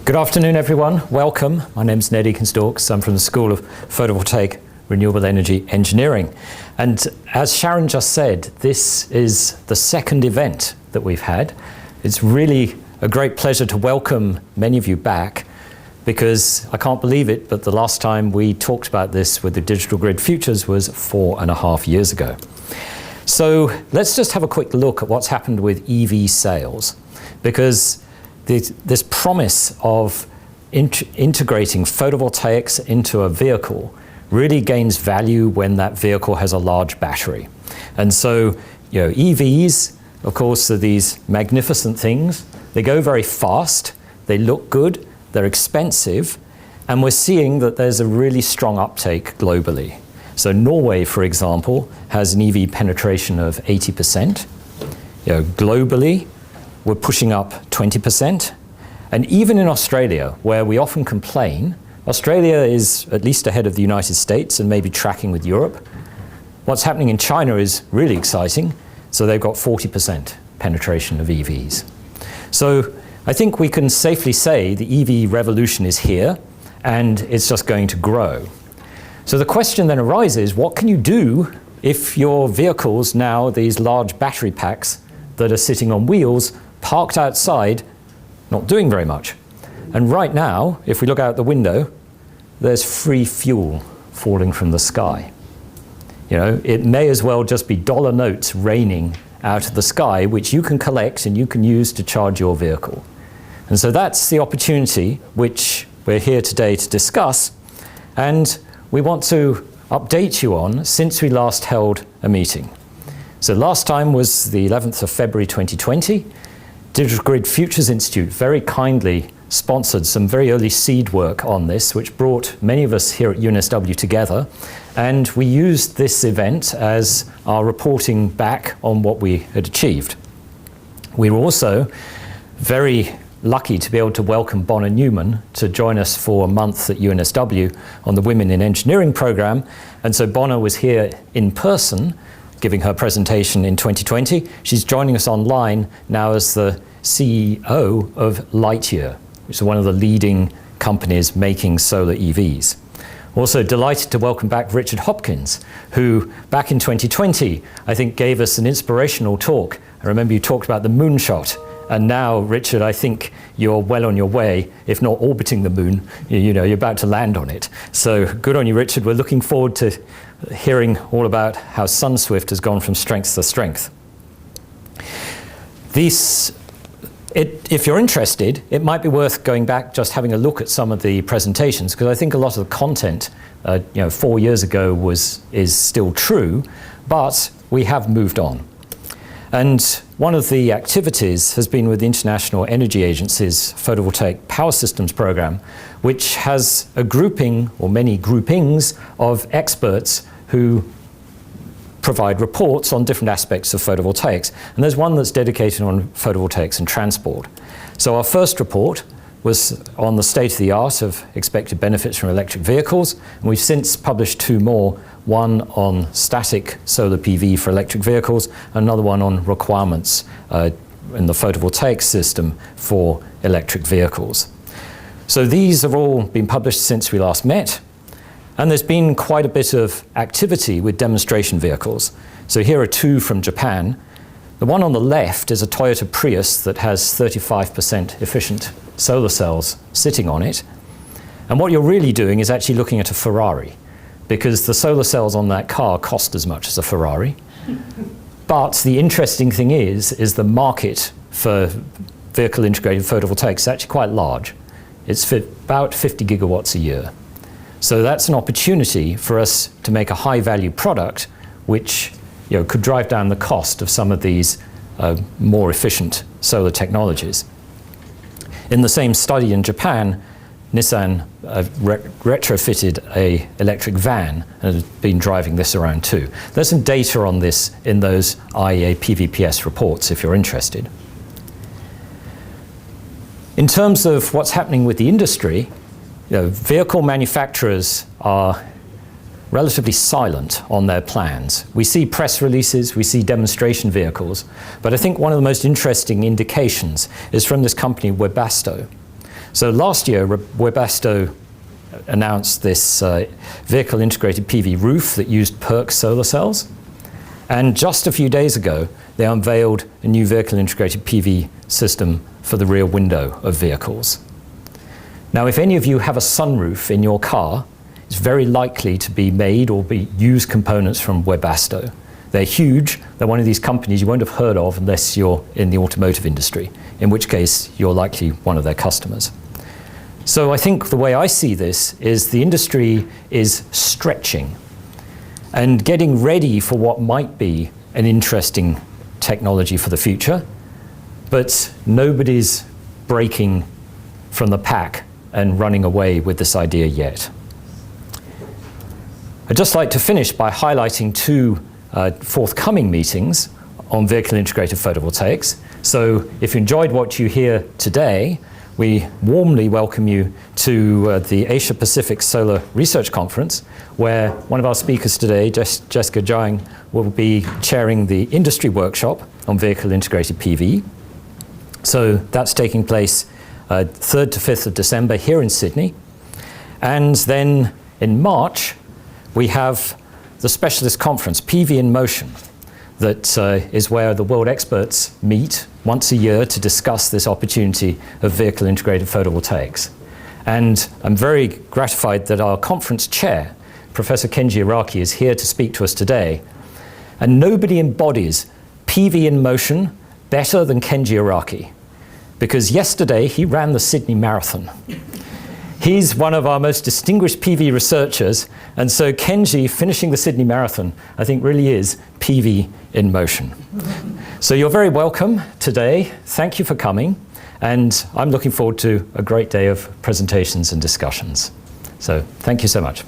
Good afternoon, everyone. Welcome. My name's Ned Ekins-Daukes. I'm from the School of Photovoltaic Renewable Energy Engineering. And as Sharon just said, this is the second event that we've had. It's really a great pleasure to welcome many of you back, because I can't believe it, but the last time we talked about this with the Digital Grid Futures was 4.5 years ago. So let's just have a quick look at what's happened with EV sales, because this promise of integrating photovoltaics into a vehicle really gains value when that vehicle has a large battery. And so, EVs, of course, are these magnificent things. They go very fast, they look good, they're expensive, and we're seeing that there's a really strong uptake globally. So Norway, for example, has an EV penetration of 80%. Globally, we're pushing up 20%. And even in Australia, where we often complain, Australia is at least ahead of the United States and maybe tracking with Europe. What's happening in China is really exciting. So they've got 40% penetration of EVs. So I think we can safely say the EV revolution is here, and it's just going to grow. So the question then arises, what can you do if your vehicles now, these large battery packs that are sitting on wheels, parked outside, not doing very much? And right now, if we look out the window, there's free fuel falling from the sky. It may as well just be dollar notes raining out of the sky, which you can collect and you can use to charge your vehicle. And so that's the opportunity which we're here today to discuss. And we want to update you on since we last held a meeting. So last time was the 11th of February 2020. Digital Grid Futures Institute very kindly sponsored some very early seed work on this, which brought many of us here at UNSW together. And we used this event as our reporting back on what we had achieved. We were also very lucky to be able to welcome Bonner Newman to join us for a month at UNSW on the Women in Engineering program. And so Bonner was here in person giving her presentation in 2020. She's joining us online now as the CEO of Lightyear, which is one of the leading companies making solar EVs. Also delighted to welcome back Richard Hopkins, who back in 2020, I think gave us an inspirational talk. I remember you talked about the moonshot. And now, Richard, I think you're well on your way, if not orbiting the moon. You're about to land on it. So good on you, Richard. We're looking forward to hearing all about how SunSwift has gone from strength to strength. If you're interested, it might be worth going back, just having a look at some of the presentations, because I think a lot of the content 4 years ago is still true, but we have moved on. And one of the activities has been with the International Energy Agency's Photovoltaic Power Systems Program, which has a grouping, or many groupings, of experts who provide reports on different aspects of photovoltaics. And there's one that's dedicated on photovoltaics and transport. So our first report was on the state of the art of expected benefits from electric vehicles. And we've since published 2 more, one on static solar PV for electric vehicles, another one on requirements in the photovoltaic system for electric vehicles. So these have all been published since we last met. And there's been quite a bit of activity with demonstration vehicles. So here are 2 from Japan. The one on the left is a Toyota Prius that has 35% efficient solar cells sitting on it. And what you're really doing is actually looking at a Ferrari, because the solar cells on that car cost as much as a Ferrari. But the interesting thing is the market for vehicle integrated photovoltaics is actually quite large. It's about 50 gigawatts a year. So that's an opportunity for us to make a high value product which could drive down the cost of some of these more efficient solar technologies. In the same study in Japan, Nissan retrofitted an electric van and has been driving this around too. There's some data on this in those IEA PVPS reports if you're interested. In terms of what's happening with the industry, vehicle manufacturers are relatively silent on their plans. We see press releases, we see demonstration vehicles, but I think one of the most interesting indications is from this company, Webasto. So last year, Webasto announced this vehicle integrated PV roof that used PERC solar cells. And just a few days ago, they unveiled a new vehicle integrated PV system for the rear window of vehicles. Now, if any of you have a sunroof in your car, it's very likely to be made or be used components from Webasto. They're huge. They're one of these companies you won't have heard of unless you're in the automotive industry, in which case you're likely one of their customers. So I think the way I see this is the industry is stretching and getting ready for what might be an interesting technology for the future, but nobody's breaking from the pack and running away with this idea yet. I'd just like to finish by highlighting two forthcoming meetings on vehicle integrated photovoltaics. So if you enjoyed what you hear today, we warmly welcome you to the Asia Pacific Solar Research Conference, where one of our speakers today, Jessica Jiang, will be chairing the industry workshop on vehicle integrated PV. So that's taking place 3rd to 5th of December here in Sydney. And then in March, we have the specialist conference, PV in Motion, that is where the world experts meet once a year to discuss this opportunity of vehicle integrated photovoltaics. And I'm very gratified that our conference chair, Professor Kenji Araki, is here to speak to us today. And nobody embodies PV in motion better than Kenji Araki, because yesterday he ran the Sydney Marathon. He's one of our most distinguished PV researchers, and so Kenji finishing the Sydney Marathon, I think, really is PV in motion. So you're very welcome today. Thank you for coming, and I'm looking forward to a great day of presentations and discussions. So thank you so much.